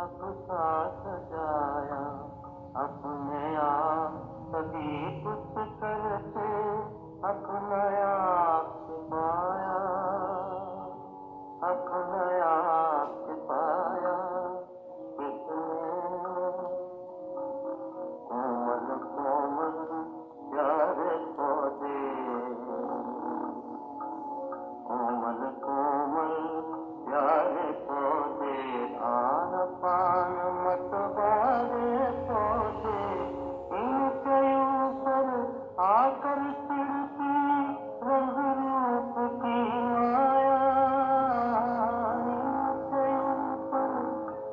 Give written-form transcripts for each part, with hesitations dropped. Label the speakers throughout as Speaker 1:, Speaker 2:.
Speaker 1: सबका सजाया अपने आप सभी कुछ करके अपने आप पाया अपने आप पाया कोमल कोमल प्यारे पौधे कोमल कोमल प्यारे पौधे आन पान मतवारे पौधे इनके ऊपर आकर चिड़ती रंग रूप की माया इनके ऊपर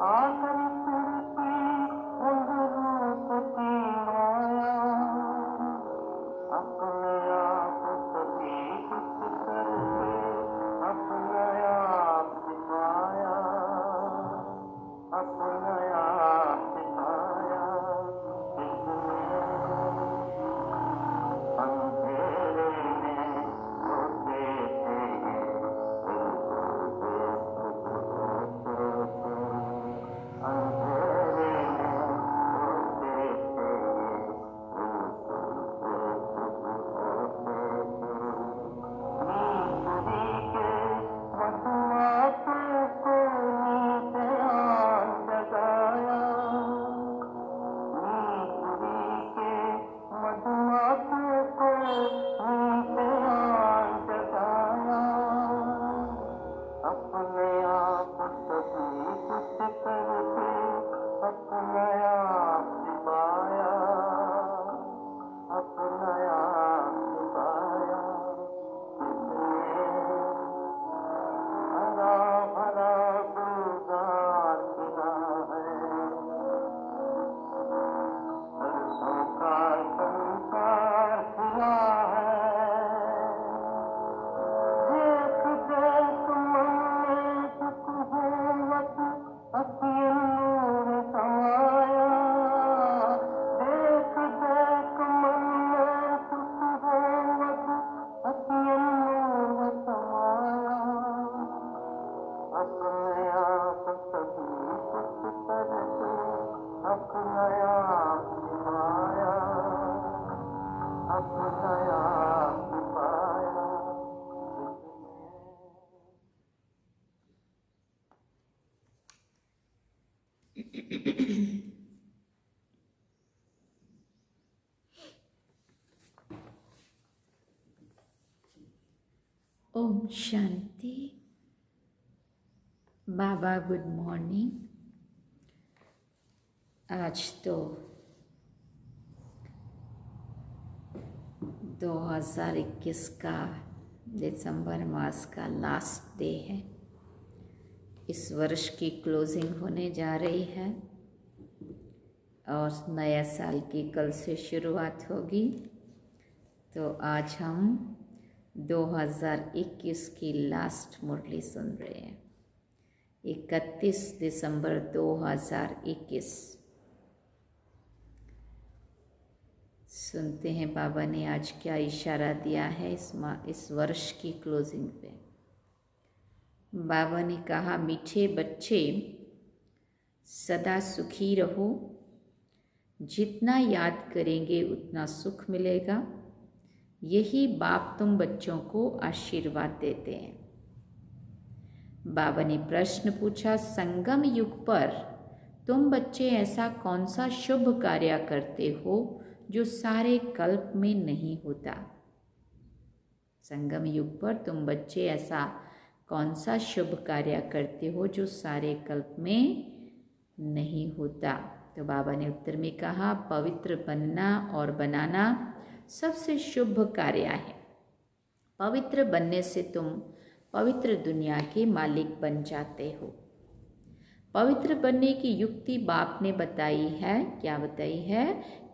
Speaker 1: आकर चिड़ती रंग रूप की माया अपने आप सभी कुछ करके अपने आप पाया अपने आप पाया अंधेरे में होते थे अंधेरे में होते अपने आप सभी कुछ करके अपने आप पाया अपने आप पाया हरा भरा गुलजार खिला है सरसों का संसार खिला है देख देख मन में सुकूनत असीम नूर समाया देख देख मन में सुकूनत असीम नूर समाया अपने आप सभी कुछ करके अपने आप पाया अपने आप पाया
Speaker 2: ओम शांति। बाबा गुड मॉर्निंग। आज तो 2021 का दिसंबर मास का लास्ट डे है। इस वर्ष की क्लोजिंग होने जा रही है और नया साल की कल से शुरुआत होगी। तो आज हम 2021 की लास्ट मुरली सुन रहे हैं। 31 दिसंबर 2021 सुनते हैं बाबा ने आज क्या इशारा दिया है इस वर्ष की क्लोजिंग पे। बाबा ने कहा, मीठे बच्चे सदा सुखी रहो, जितना याद करेंगे उतना सुख मिलेगा। यही बाप तुम बच्चों को आशीर्वाद देते हैं। बाबा ने प्रश्न पूछा, संगम युग पर तुम बच्चे ऐसा कौन सा शुभ कार्य करते हो जो सारे कल्प में नहीं होता। संगम युग पर तुम बच्चे ऐसा कौन सा शुभ कार्य करते हो जो सारे कल्प में नहीं होता। तो बाबा ने उत्तर में कहा, पवित्र बनना और बनाना सबसे शुभ कार्य है। पवित्र बनने से तुम पवित्र दुनिया के मालिक बन जाते हो। पवित्र बनने की युक्ति बाप ने बताई है। क्या बताई है?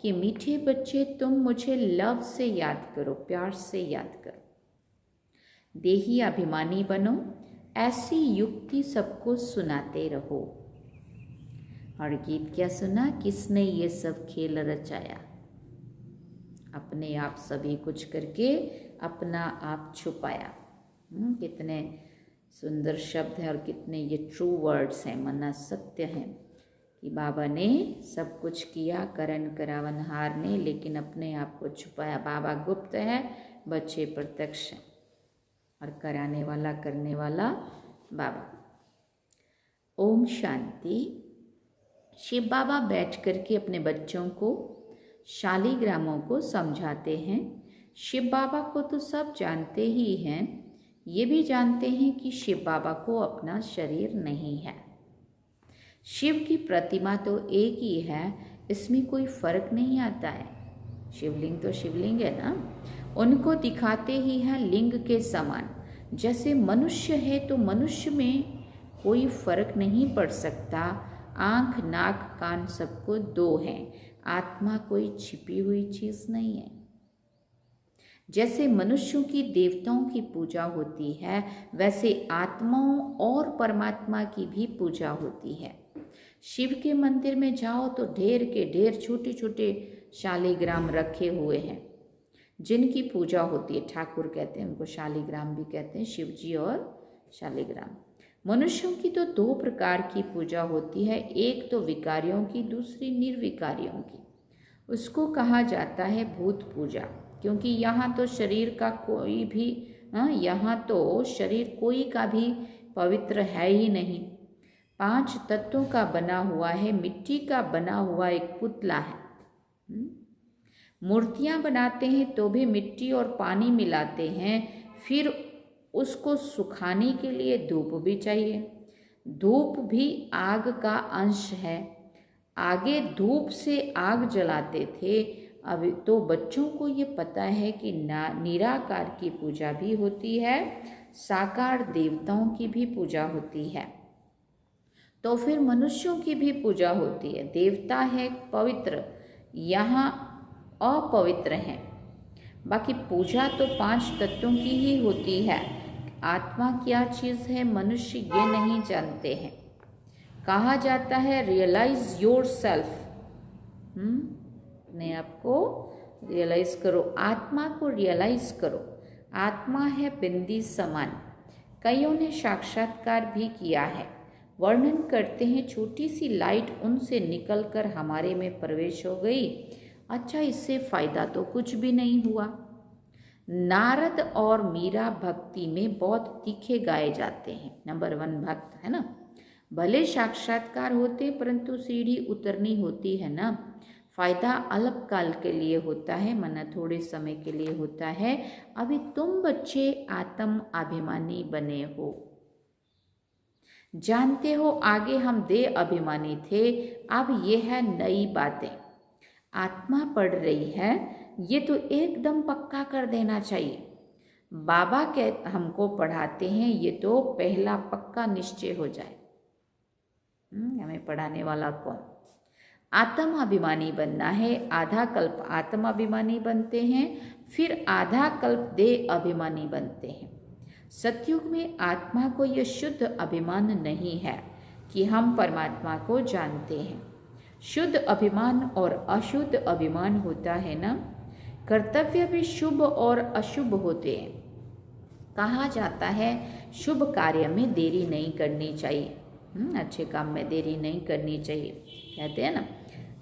Speaker 2: कि मीठे बच्चे तुम मुझे लव से याद करो, प्यार से याद करो। देही अभिमानी बनो, ऐसी युक्ति सबको सुनाते रहो। और गीत क्या सुना? किसने ये सब खेल रचाया? अपने आप सभी कुछ करके अपना आप छुपाया। कितने सुंदर शब्द है और कितने ये ट्रू वर्ड्स हैं, मना सत्य हैं। कि बाबा ने सब कुछ किया, करण करावनहार ने, लेकिन अपने आप को छुपाया। बाबा गुप्त है, बच्चे प्रत्यक्ष हैं, और कराने वाला, करने वाला बाबा। ओम शांति। शिव बाबा बैठ करके अपने बच्चों को, शालिग्रामों को समझाते हैं। शिव बाबा को तो सब जानते ही हैं, ये भी जानते हैं कि शिव बाबा को अपना शरीर नहीं है। शिव की प्रतिमा तो एक ही है, इसमें कोई फर्क नहीं आता है। शिवलिंग तो शिवलिंग है ना, उनको दिखाते ही है लिंग के समान। जैसे मनुष्य है तो मनुष्य में कोई फर्क नहीं पड़ सकता। आँख, नाक, कान सबको दो हैं। आत्मा कोई छिपी हुई चीज़ नहीं है। जैसे मनुष्यों की देवताओं की पूजा होती है, वैसे आत्माओं और परमात्मा की भी पूजा होती है। शिव के मंदिर में जाओ तो ढेर के ढेर छोटे छोटे शालिग्राम रखे हुए हैं, जिनकी पूजा होती है। ठाकुर कहते हैं उनको, शालिग्राम भी कहते हैं, शिव जी और शालिग्राम। मनुष्यों की तो दो प्रकार की पूजा होती है, एक तो विकारियों की, दूसरी निर्विकारियों की। उसको कहा जाता है भूत पूजा, क्योंकि यहाँ तो शरीर का कोई भी, यहाँ तो शरीर कोई का भी पवित्र है ही नहीं। 5 तत्वों का बना हुआ है, मिट्टी का बना हुआ एक पुतला है। मूर्तियाँ बनाते हैं तो भी मिट्टी और पानी मिलाते हैं, फिर उसको सुखाने के लिए धूप भी चाहिए। धूप भी आग का अंश है। आगे धूप से आग जलाते थे, अभी तो बच्चों को ये पता है कि निराकार की पूजा भी होती है, साकार देवताओं की भी पूजा होती है, तो फिर मनुष्यों की भी पूजा होती है। देवता है पवित्र, यहाँ अपवित्र हैं। बाकी पूजा तो 5 तत्वों की ही होती है। आत्मा क्या चीज़ है मनुष्य ये नहीं जानते हैं। कहा जाता है रियलाइज योर सेल्फ, अपने आप को रियलाइज करो, आत्मा को रियलाइज करो। आत्मा है बिंदी समान। कईयों ने साक्षात्कार भी किया है, वर्णन करते हैं छोटी सी लाइट उनसे निकलकर हमारे में प्रवेश हो गई। अच्छा, इससे फायदा तो कुछ भी नहीं हुआ। नारद और मीरा भक्ति में बहुत तीखे गाए जाते हैं, नंबर 1 भक्त है ना। भले साक्षात्कार होते परंतु सीढ़ी उतरनी होती है ना। फायदा अल्पकाल के लिए होता है, मना थोड़े समय के लिए होता है। अभी तुम बच्चे आत्म अभिमानी बने हो, जानते हो आगे हम देह अभिमानी थे, अब ये है नई बातें। आत्मा पढ़ रही है, ये तो एकदम पक्का कर देना चाहिए। बाबा हमको पढ़ाते हैं, ये तो पहला पक्का निश्चय हो जाए। हमें पढ़ाने वाला कौन? आत्म अभिमानी बनना है। आधा कल्प आत्म अभिमानी बनते हैं, फिर आधा कल्प देह अभिमानी बनते हैं। सतयुग में आत्मा को यह शुद्ध अभिमान नहीं है कि हम परमात्मा को जानते हैं। शुद्ध अभिमान और अशुद्ध अभिमान होता है ना। कर्तव्य भी शुभ और अशुभ होते हैं। कहा जाता है शुभ कार्य में देरी नहीं करनी चाहिए, अच्छे काम में देरी नहीं करनी चाहिए, कहते हैं ना।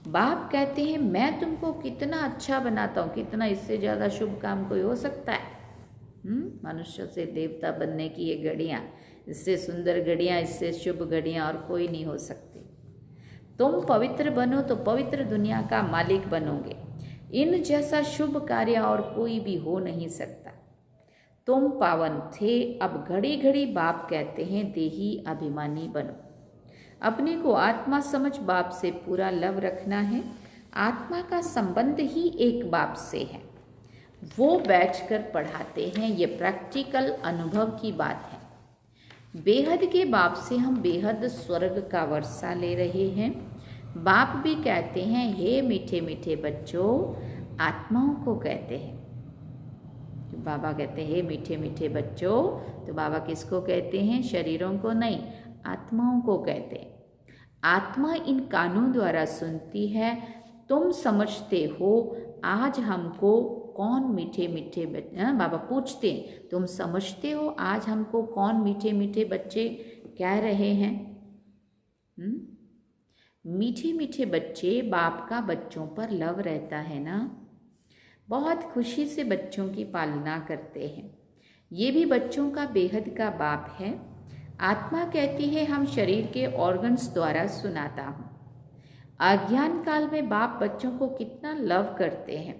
Speaker 2: बाप कहते हैं मैं तुमको कितना अच्छा बनाता हूँ, कितना इससे ज़्यादा शुभ काम कोई हो सकता है? मनुष्य से देवता बनने की ये घड़ियाँ, इससे सुंदर घड़ियाँ, इससे शुभ घड़ियाँ और कोई नहीं हो सकती। तुम पवित्र बनो तो पवित्र दुनिया का मालिक बनोगे। इन जैसा शुभ कार्य और कोई भी हो नहीं सकता। तुम पावन थे, अब घड़ी घड़ी बाप कहते हैं देही अभिमानी बनो। अपने को आत्मा समझ बाप से पूरा लव रखना है। आत्मा का संबंध ही एक बाप से है, वो बैठकर पढ़ाते हैं। ये प्रैक्टिकल अनुभव की बात है। बेहद के बाप से हम बेहद स्वर्ग का वर्षा ले रहे हैं। बाप भी कहते हैं हे मीठे मीठे बच्चों, आत्माओं को कहते हैं। तो बाबा कहते हैं हे मीठे मीठे बच्चों, तो बाबा किसको कहते हैं? शरीरों को नहीं, आत्माओं को कहते हैं। आत्मा इन कानों द्वारा सुनती है। तुम समझते हो आज हमको कौन मीठे मीठे बच्चे, बाबा पूछते हैं तुम समझते हो आज हमको कौन मीठे मीठे बच्चे कह रहे हैं? मीठे मीठे बच्चे, बाप का बच्चों पर लव रहता है ना, बहुत खुशी से बच्चों की पालना करते हैं। ये भी बच्चों का बेहद का बाप है। आत्मा कहती है हम शरीर के ऑर्गन्स द्वारा सुनाता हूँ। अज्ञान काल में बाप बच्चों को कितना लव करते हैं,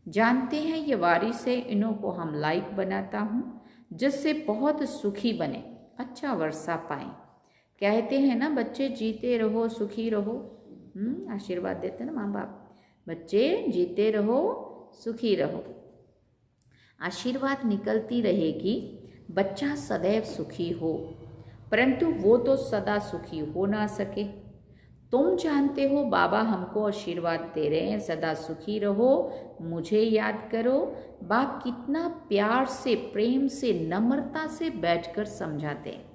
Speaker 2: जानते हैं ये वारिस है, इन्हों को हम लाइक बनाता हूँ जिससे बहुत सुखी बने, अच्छा वर्षा पाएं। कहते हैं ना बच्चे जीते रहो सुखी रहो, आशीर्वाद देते हैं ना माँ बाप, बच्चे जीते रहो सुखी रहो। आशीर्वाद निकलती रहेगी, बच्चा सदैव सुखी हो, परंतु वो तो सदा सुखी हो ना सके। तुम जानते हो बाबा हमको आशीर्वाद दे रहे हैं, सदा सुखी रहो, मुझे याद करो। बाप कितना प्यार से, प्रेम से, नम्रता से बैठकर समझाते हैं।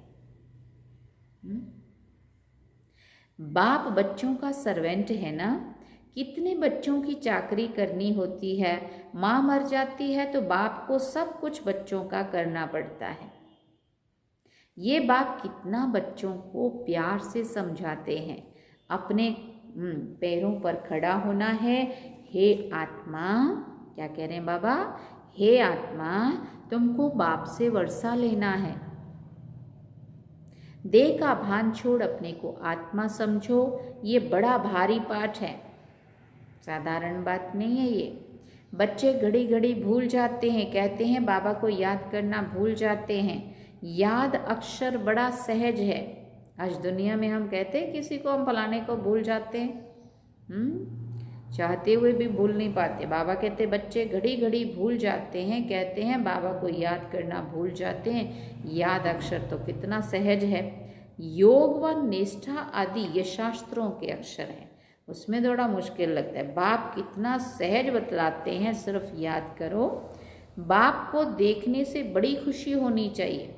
Speaker 2: बाप बच्चों का सर्वेंट है ना, कितने बच्चों की चाकरी करनी होती है। माँ मर जाती है तो बाप को सब कुछ बच्चों का करना पड़ता है। ये बाप कितना बच्चों को प्यार से समझाते हैं। अपने पैरों पर खड़ा होना है। हे आत्मा, क्या कह रहे हैं बाबा, हे आत्मा तुमको बाप से वर्षा लेना है। देह का भान छोड़ अपने को आत्मा समझो। ये बड़ा भारी पाठ है, साधारण बात नहीं है ये। बच्चे घड़ी घड़ी भूल जाते हैं, कहते हैं बाबा को याद करना भूल जाते हैं। याद अक्षर बड़ा सहज है। आज दुनिया में हम कहते हैं किसी को हम फलाने को भूल जाते हैं, चाहते हुए भी भूल नहीं पाते। बाबा कहते बच्चे घड़ी घड़ी भूल जाते हैं, कहते हैं बाबा को याद करना भूल जाते हैं। याद अक्षर तो कितना सहज है। योग व निष्ठा आदि ये शास्त्रों के अक्षर हैं, उसमें थोड़ा मुश्किल लगता है। बाप कितना सहज बतलाते हैं, सिर्फ याद करो। बाप को देखने से बड़ी खुशी होनी चाहिए।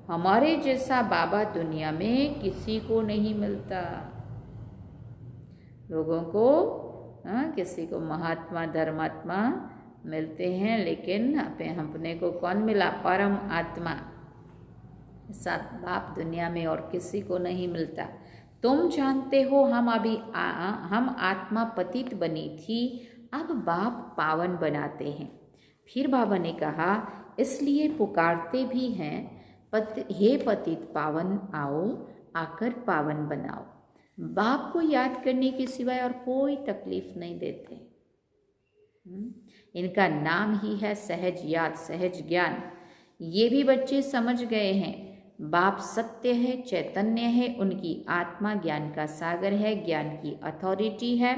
Speaker 2: हमारे जैसा बाबा दुनिया में किसी को नहीं मिलता। लोगों को किसी को महात्मा धर्मात्मा मिलते हैं, लेकिन अपने को कौन मिला, परम आत्मा। साथ बाप दुनिया में और किसी को नहीं मिलता। तुम जानते हो हम आत्मा पतित बनी थी, अब बाप पावन बनाते हैं। फिर बाबा ने कहा इसलिए पुकारते भी हैं, हे पतित पावन आओ, आकर पावन बनाओ। बाप को याद करने के सिवाय और कोई तकलीफ नहीं देते। इनका नाम ही है सहज याद, सहज ज्ञान। ये भी बच्चे समझ गए हैं। बाप सत्य है, चैतन्य है, उनकी आत्मा ज्ञान का सागर है, ज्ञान की अथॉरिटी है।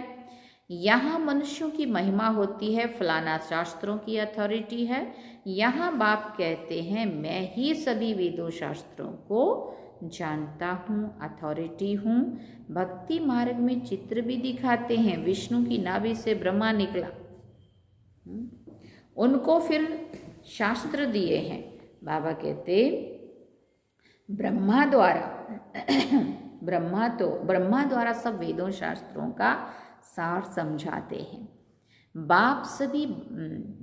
Speaker 2: यहाँ मनुष्यों की महिमा होती है, फलाना शास्त्रों की अथॉरिटी है। यहाँ बाप कहते हैं मैं ही सभी वेदों शास्त्रों को जानता हूँ, अथॉरिटी हूँ। भक्ति मार्ग में चित्र भी दिखाते हैं। विष्णु की नाभि से ब्रह्मा निकला, उनको फिर शास्त्र दिए हैं। बाबा कहते ब्रह्मा द्वारा सब वेदों शास्त्रों का सार समझाते हैं। बाप सभी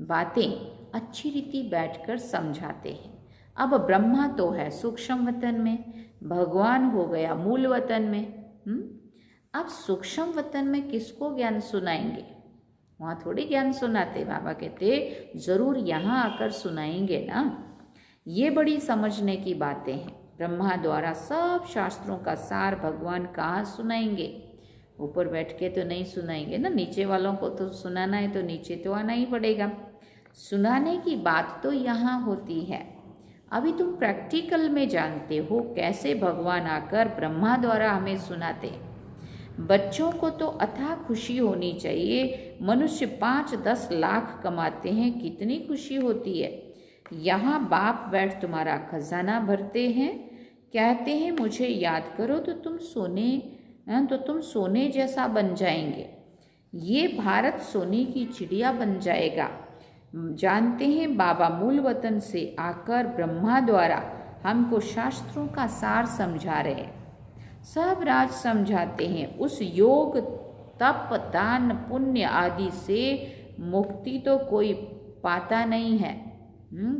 Speaker 2: बातें अच्छी रीति बैठकर समझाते हैं। अब ब्रह्मा तो है सूक्ष्म वतन में, भगवान हो गया मूल वतन में। अब सूक्ष्म वतन में किसको ज्ञान सुनाएंगे, वहाँ थोड़ी ज्ञान सुनाते। बाबा कहते जरूर यहाँ आकर सुनाएंगे ना। ये बड़ी समझने की बातें हैं। ब्रह्मा द्वारा सब शास्त्रों का सार भगवान कहाँ सुनाएंगे, ऊपर बैठ के तो नहीं सुनाएंगे ना। नीचे वालों को तो सुनाना है तो नीचे तो आना ही पड़ेगा। सुनाने की बात तो यहाँ होती है। अभी तुम प्रैक्टिकल में जानते हो कैसे भगवान आकर ब्रह्मा द्वारा हमें सुनाते। बच्चों को तो अथाह खुशी होनी चाहिए। मनुष्य 5-10 लाख कमाते हैं, कितनी खुशी होती है। यहाँ बाप बैठ तुम्हारा खजाना भरते हैं, कहते हैं मुझे याद करो तो तुम सोने जैसा बन जाएंगे। ये भारत सोने की चिड़िया बन जाएगा। जानते हैं बाबा मूल वतन से आकर ब्रह्मा द्वारा हमको शास्त्रों का सार समझा रहे हैं, सब राज समझाते हैं। उस योग तप दान पुण्य आदि से मुक्ति तो कोई पाता नहीं है,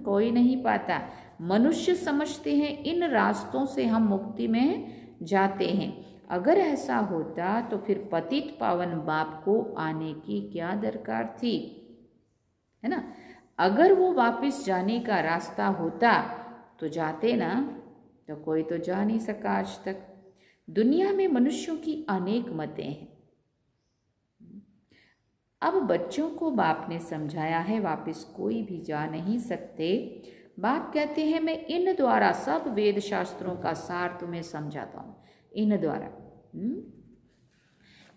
Speaker 2: कोई नहीं पाता। मनुष्य समझते हैं इन रास्तों से हम मुक्ति में जाते हैं। अगर ऐसा होता तो फिर पतित पावन बाप को आने की क्या दरकार थी, है ना। अगर वो वापस जाने का रास्ता होता तो जाते ना, तो कोई तो जा नहीं सका आज तक। दुनिया में मनुष्यों की अनेक मतें हैं। अब बच्चों को बाप ने समझाया है वापस कोई भी जा नहीं सकते। बाप कहते हैं मैं इन द्वारा सब वेद शास्त्रों का सार तुम्हें समझाता हूँ, इन द्वारा।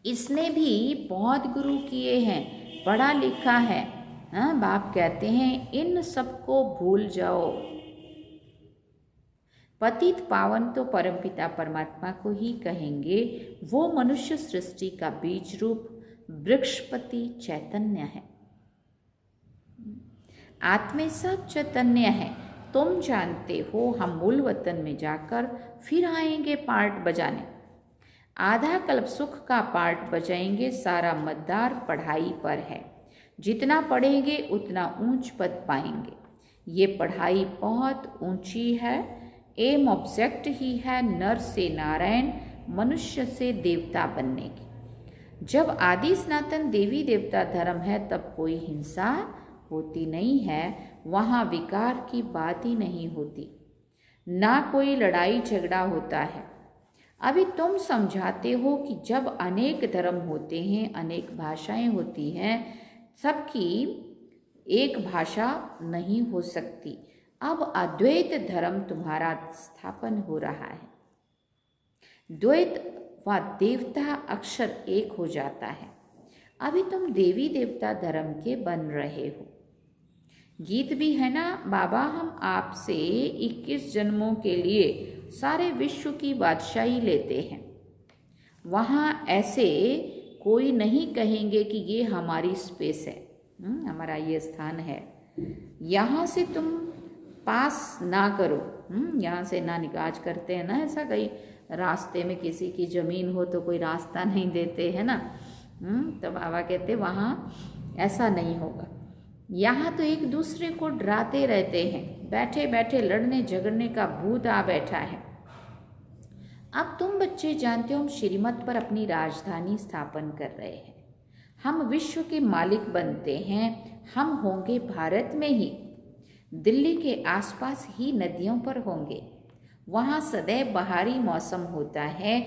Speaker 2: इसने भी बहुत गुरु किए हैं, पढ़ा लिखा है। हाँ, बाप कहते हैं इन सबको भूल जाओ। पतित पावन तो परमपिता परमात्मा को ही कहेंगे। वो मनुष्य सृष्टि का बीज रूप वृक्षपति चैतन्य है। आत्मे सब चैतन्य है। तुम जानते हो हम मूल वतन में जाकर फिर आएंगे पार्ट बजाने। आधा कल्प सुख का पार्ट बजाएंगे। सारा मतदार पढ़ाई पर है। जितना पढ़ेंगे उतना ऊंच पद पाएंगे। ये पढ़ाई बहुत ऊंची है। एम ऑब्जेक्ट ही है नर से नारायण, मनुष्य से देवता बनने की। जब आदि सनातन देवी देवता धर्म है तब कोई हिंसा होती नहीं है। वहाँ विकार की बात ही नहीं होती, ना कोई लड़ाई झगड़ा होता है। अभी तुम समझाते हो कि जब अनेक धर्म होते हैं, अनेक भाषाएं होती हैं, सबकी एक भाषा नहीं हो सकती। अब अद्वैत धर्म तुम्हारा स्थापन हो रहा है। द्वैत व देवता अक्षर एक हो जाता है। अभी तुम देवी देवता धर्म के बन रहे हो। गीत भी है ना, बाबा हम आपसे 21 जन्मों के लिए सारे विश्व की बादशाही लेते हैं। वहाँ ऐसे कोई नहीं कहेंगे कि ये हमारी स्पेस है, हमारा ये स्थान है, यहाँ से तुम पास ना करो। यहाँ से ना निकाज करते हैं ना, ऐसा कहीं रास्ते में किसी की ज़मीन हो तो कोई रास्ता नहीं देते है ना। तो बाबा कहते वहाँ ऐसा नहीं होगा। यहाँ तो एक दूसरे को डराते रहते हैं। बैठे बैठे लड़ने झगड़ने का भूत आ बैठा है। अब तुम बच्चे जानते हो हम श्रीमत पर अपनी राजधानी स्थापन कर रहे हैं। हम विश्व के मालिक बनते हैं। हम होंगे भारत में ही, दिल्ली के आसपास ही नदियों पर होंगे। वहाँ सदैव बहारी मौसम होता है।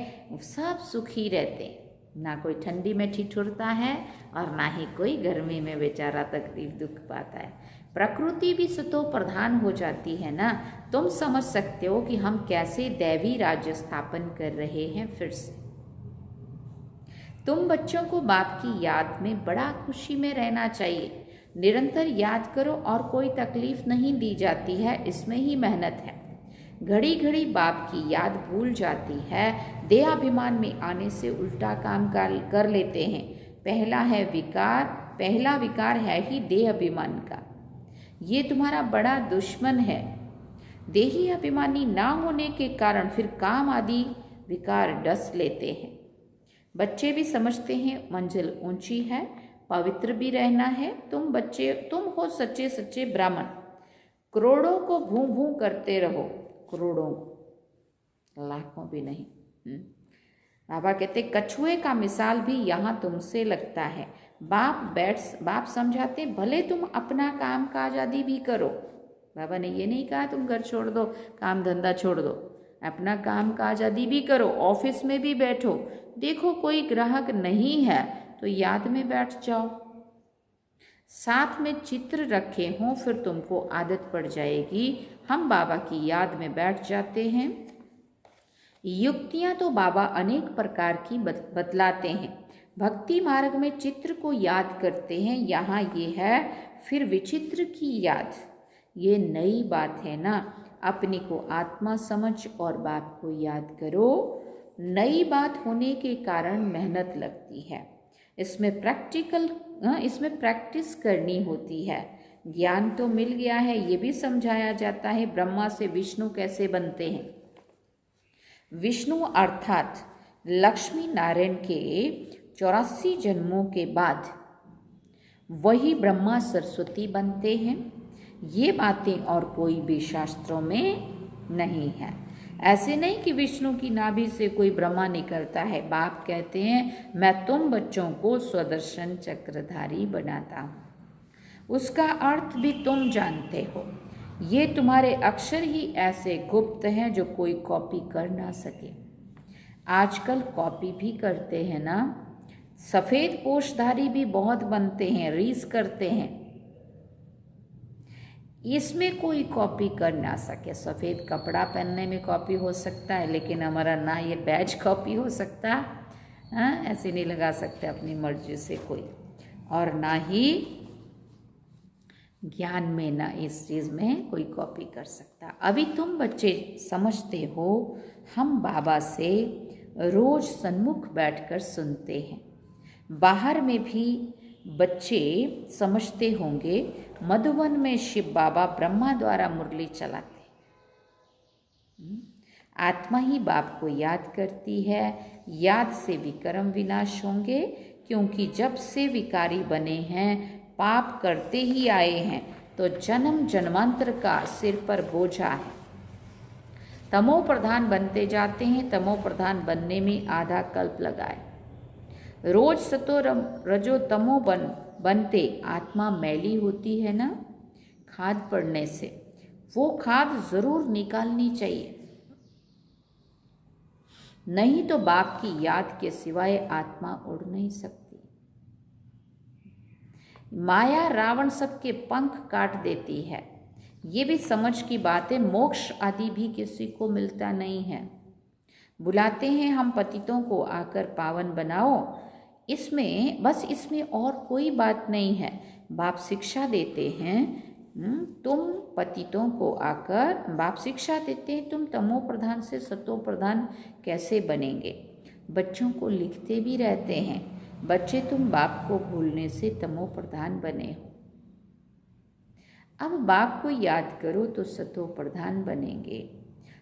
Speaker 2: सब सुखी रहते हैं, ना कोई ठंडी में ठिठुरता है और ना ही कोई गर्मी में बेचारा तकलीफ दुख पाता है। प्रकृति भी सतो प्रधान हो जाती है ना। तुम समझ सकते हो कि हम कैसे दैवी राज्य स्थापन कर रहे हैं। फिर से तुम बच्चों को बाप की याद में बड़ा खुशी में रहना चाहिए। निरंतर याद करो और कोई तकलीफ नहीं दी जाती है, इसमें ही मेहनत है। घड़ी घड़ी बाप की याद भूल जाती है। देहाभिमान में आने से उल्टा काम कर लेते हैं। पहला विकार है ही देह अभिमान का। ये तुम्हारा बड़ा दुश्मन है। देही अभिमानी ना होने के कारण फिर काम आदि विकार डस लेते हैं। बच्चे भी समझते हैं मंजिल ऊंची है, पवित्र भी रहना है। तुम हो सच्चे सच्चे ब्राह्मण। करोड़ों को भूं भूं करते रहो, करोड़ों को, लाखों भी नहीं। बाबा कहते कछुए का मिसाल भी यहाँ तुमसे लगता है। बाप समझाते भले तुम अपना काम काज आदि भी करो। बाबा ने ये नहीं कहा तुम घर छोड़ दो, काम धंधा छोड़ दो। अपना काम काज आदि भी करो, ऑफिस में भी बैठो। देखो कोई ग्राहक नहीं है तो याद में बैठ जाओ। साथ में चित्र रखे हों, फिर तुमको आदत पड़ जाएगी। हम बाबा की याद में बैठ जाते हैं। युक्तियाँ तो बाबा अनेक प्रकार की बतलाते हैं। भक्ति मार्ग में चित्र को याद करते हैं। यहाँ ये है फिर विचित्र की याद। ये नई बात है ना। अपने को आत्मा समझ और बाप को याद करो। नई बात होने के कारण मेहनत लगती है। इसमें प्रैक्टिस करनी होती है। ज्ञान तो मिल गया है, ये भी समझाया जाता है ब्रह्मा से विष्णु कैसे बनते हैं। विष्णु अर्थात लक्ष्मी नारायण के 84 जन्मों के बाद वही ब्रह्मा सरस्वती बनते हैं। ये बातें और कोई भी शास्त्रों में नहीं है। ऐसे नहीं कि विष्णु की नाभि से कोई ब्रह्मा निकलता है। बाप कहते हैं मैं तुम बच्चों को स्वदर्शन चक्रधारी बनाता हूँ। उसका अर्थ भी तुम जानते हो। ये तुम्हारे अक्षर ही ऐसे गुप्त हैं जो कोई कॉपी कर ना सके। आजकल कॉपी भी करते हैं ना, सफ़ेद पोशधारी भी बहुत बनते हैं, रीस करते हैं। इसमें कोई कॉपी कर ना सके। सफ़ेद कपड़ा पहनने में कॉपी हो सकता है, लेकिन हमारा ना ये बैज कॉपी हो सकता, हाँ, ऐसे नहीं लगा सकते अपनी मर्जी से कोई, और ना ही ज्ञान में, ना इस चीज़ में कोई कॉपी कर सकता। अभी तुम बच्चे समझते हो, हम बाबा से रोज सन्मुख बैठकर सुनते हैं। बाहर में भी बच्चे समझते होंगे, मधुबन में शिव बाबा ब्रह्मा द्वारा मुरली चलाते हैं। आत्मा ही बाप को याद करती है। याद से विकर्म विनाश होंगे, क्योंकि जब से विकारी बने हैं, पाप करते ही आए हैं, तो जन्म जन्मांतर का सिर पर बोझा है। तमो प्रधान बनते जाते हैं। तमो प्रधान बनने में आधा कल्प लगाए। रोज सतो रजो तमो बनते आत्मा मैली होती है ना, खाद पड़ने से। वो खाद जरूर निकालनी चाहिए, नहीं तो बाप की याद के सिवाय आत्मा उड़ नहीं सकती। माया रावण सबके पंख काट देती है। ये भी समझ की बात है, मोक्ष आदि भी किसी को मिलता नहीं है। बुलाते हैं हम पतितों को आकर पावन बनाओ, इसमें और कोई बात नहीं है। बाप शिक्षा देते हैं, तुम पतितों को आकर, बाप शिक्षा देते हैं तुम तमो प्रधान से सतो प्रधान कैसे बनेंगे। बच्चों को लिखते भी रहते हैं, बच्चे तुम बाप को भूलने से तमो प्रधान बने हो। अब बाप को याद करो तो सतो प्रधान बनेंगे।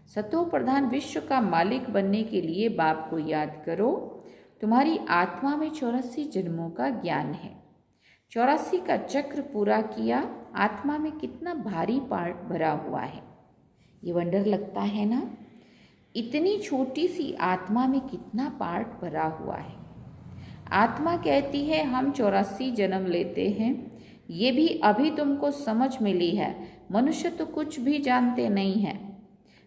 Speaker 2: सतो प्रधान विश्व का मालिक बनने के लिए बाप को याद करो। तुम्हारी आत्मा में 84 जन्मों का ज्ञान है। 84 का चक्र पूरा किया। आत्मा में कितना भारी पार्ट भरा हुआ है, ये वंडर लगता है ना। इतनी छोटी सी आत्मा में कितना पार्ट भरा हुआ है। आत्मा कहती है हम 84 जन्म लेते हैं। ये भी अभी तुमको समझ मिली है। मनुष्य तो कुछ भी जानते नहीं हैं।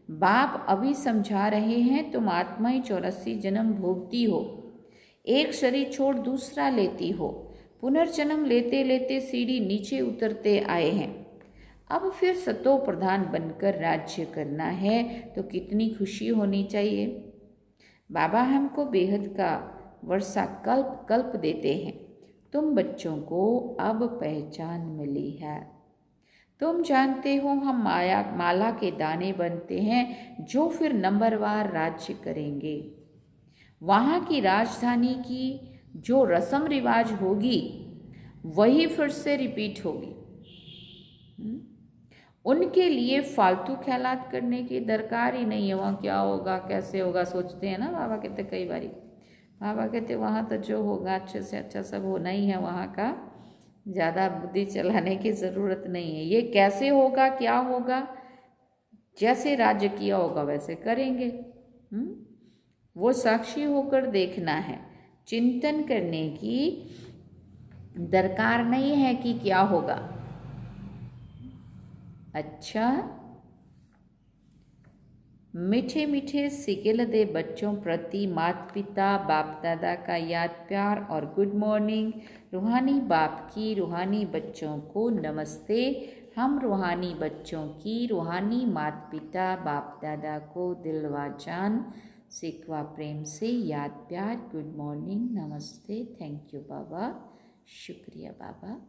Speaker 2: बाप अभी समझा रहे हैं, तुम आत्मा ही 84 जन्म भोगती हो। एक शरीर छोड़ दूसरा लेती हो। पुनर्जन्म लेते लेते सीढ़ी नीचे उतरते आए हैं। अब फिर सतो प्रधान बनकर राज्य करना है, तो कितनी खुशी होनी चाहिए। बाबा हमको बेहद का वर्षा कल्प कल्प देते हैं। तुम बच्चों को अब पहचान मिली है। तुम जानते हो हम माला के दाने बनते हैं, जो फिर नंबरवार राज्य करेंगे। वहाँ की राजधानी की जो रस्म रिवाज होगी, वही फिर से रिपीट होगी। उनके लिए फालतू ख्यालात करने की दरकार ही नहीं है। वहाँ क्या होगा, कैसे होगा, सोचते हैं ना। बाबा कहते कई बारी, बाबा कहते वहाँ तो जो होगा अच्छे से अच्छा सब होना ही है। वहाँ का ज़्यादा बुद्धि चलाने की ज़रूरत नहीं है। ये कैसे होगा, क्या होगा, जैसे राज्य किया होगा वैसे करेंगे। वो साक्षी होकर देखना है। चिंतन करने की दरकार नहीं है कि क्या होगा। अच्छा, मीठे मीठे सिगिल दे बच्चों प्रति माता पिता बाप दादा का याद प्यार और गुड मॉर्निंग। रूहानी बाप की रूहानी बच्चों को नमस्ते। हम रूहानी बच्चों की रूहानी माता पिता बाप दादा को दिलवा जान सिकवा प्रेम से याद प्यार, गुड मॉर्निंग, नमस्ते, थैंक यू बाबा, शुक्रिया बाबा।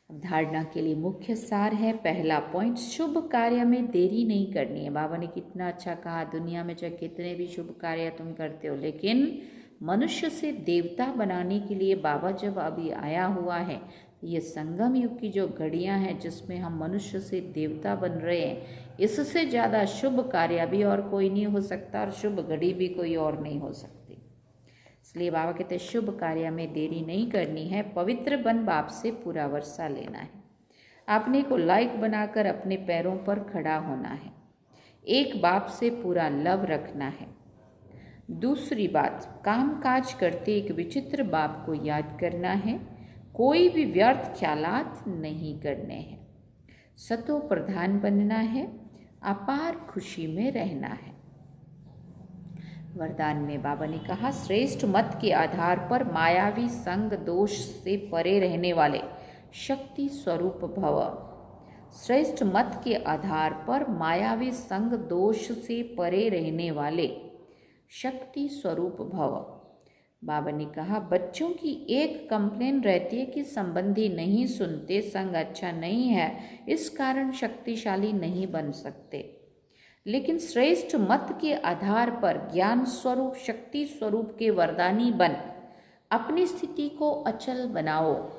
Speaker 2: धारणा के लिए मुख्य सार है। पहला पॉइंट, शुभ कार्य में देरी नहीं करनी है। बाबा ने कितना अच्छा कहा, दुनिया में चाहे कितने भी शुभ कार्य तुम करते हो, लेकिन मनुष्य से देवता बनाने के लिए बाबा जब अभी आया हुआ है, ये संगम युग की जो घड़ियां हैं जिसमें हम मनुष्य से देवता बन रहे हैं, इससे ज़्यादा शुभ कार्य भी और कोई नहीं हो सकता और शुभ घड़ी भी कोई और नहीं हो सकती। इसलिए बाबा कहते हैं शुभ कार्य में देरी नहीं करनी है। पवित्र बन बाप से पूरा वर्षा लेना है। अपने को लायक बनाकर अपने पैरों पर खड़ा होना है। एक बाप से पूरा लव रखना है। दूसरी बात, काम काज करते एक विचित्र बाप को याद करना है। कोई भी व्यर्थ ख्यालात नहीं करने हैं। सतो प्रधान बनना है। अपार खुशी में रहना है। वरदान में बाबा ने कहा, श्रेष्ठ मत के आधार पर मायावी संग दोष से परे रहने वाले शक्ति स्वरूप भव। श्रेष्ठ मत के आधार पर मायावी संग दोष से परे रहने वाले शक्ति स्वरूप भव। बाबा ने कहा, बच्चों की एक कंप्लेन रहती है कि संबंधी नहीं सुनते, संग अच्छा नहीं है, इस कारण शक्तिशाली नहीं बन सकते। लेकिन श्रेष्ठ मत के आधार पर ज्ञान स्वरूप शक्ति स्वरूप के वरदानी बन अपनी स्थिति को अचल बनाओ।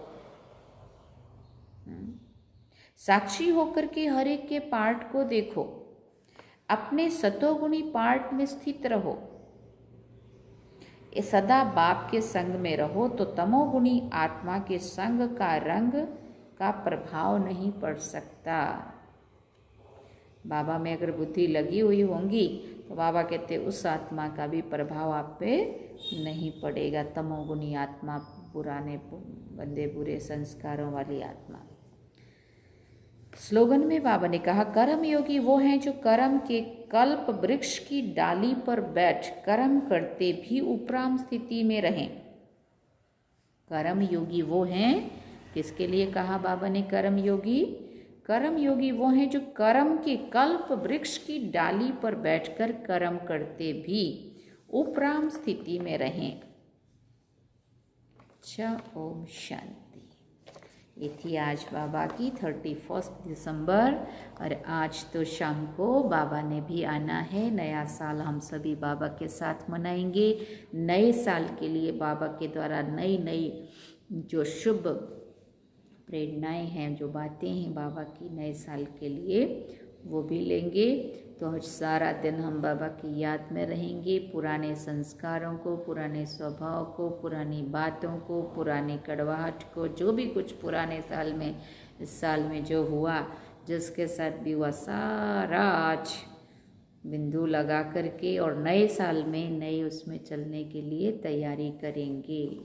Speaker 2: साक्षी होकर के हर एक के पार्ट को देखो। अपने सतोगुणी पार्ट में स्थित रहो। सदा बाप के संग में रहो तो तमोगुणी आत्मा के संग का रंग का प्रभाव नहीं पड़ सकता। बाबा में अगर बुद्धि लगी हुई होंगी तो बाबा कहते उस आत्मा का भी प्रभाव आप पे नहीं पड़ेगा। तमोगुणी आत्मा, पुराने गंदे बुरे संस्कारों वाली आत्मा। स्लोगन में बाबा ने कहा, कर्म योगी वो हैं जो कर्म के कल्प वृक्ष की डाली पर बैठ कर्म करते भी उपराम स्थिति में रहें। कर्म योगी वो हैं, किसके लिए कहा बाबा ने कर्म योगी? कर्म योगी वो हैं जो कर्म के कल्प वृक्ष की डाली पर बैठकर कर्म करते भी उपराम स्थिति में रहें। अच्छा, ओम शांति। ये थी आज बाबा की 31 दिसंबर। और आज तो शाम को बाबा ने भी आना है। नया साल हम सभी बाबा के साथ मनाएंगे। नए साल के लिए बाबा के द्वारा नई नई जो शुभ प्रेरणाएं हैं, जो बातें हैं बाबा की नए साल के लिए, वो भी लेंगे। तो आज सारा दिन हम बाबा की याद में रहेंगे। पुराने संस्कारों को, पुराने स्वभाव को, पुरानी बातों को, पुरानी कड़वाहट को, जो भी कुछ पुराने साल में, इस साल में जो हुआ, जिसके साथ भी हुआ, सारा आज बिंदु लगा करके और नए साल में नए उसमें चलने के लिए तैयारी करेंगे।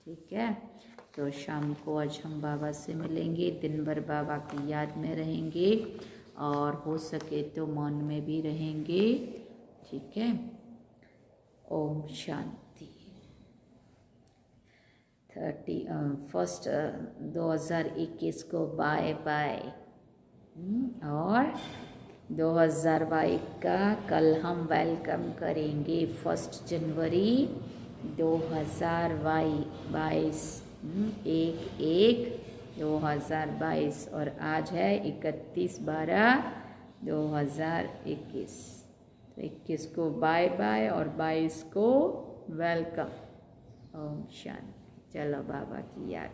Speaker 2: ठीक है, तो शाम को आज हम बाबा से मिलेंगे। दिन भर बाबा की याद में रहेंगे और हो सके तो मौन में भी रहेंगे। ठीक है, ओम शांति। 31 2021 को बाय बाय। और 2022 का कल हम वेलकम करेंगे 1 जनवरी 2022। 1/1/2022 और आज है 31/12/2021। तो 21 को बाय बाय और 22 को वेलकम। ओम शांति। चलो बाबा की याद।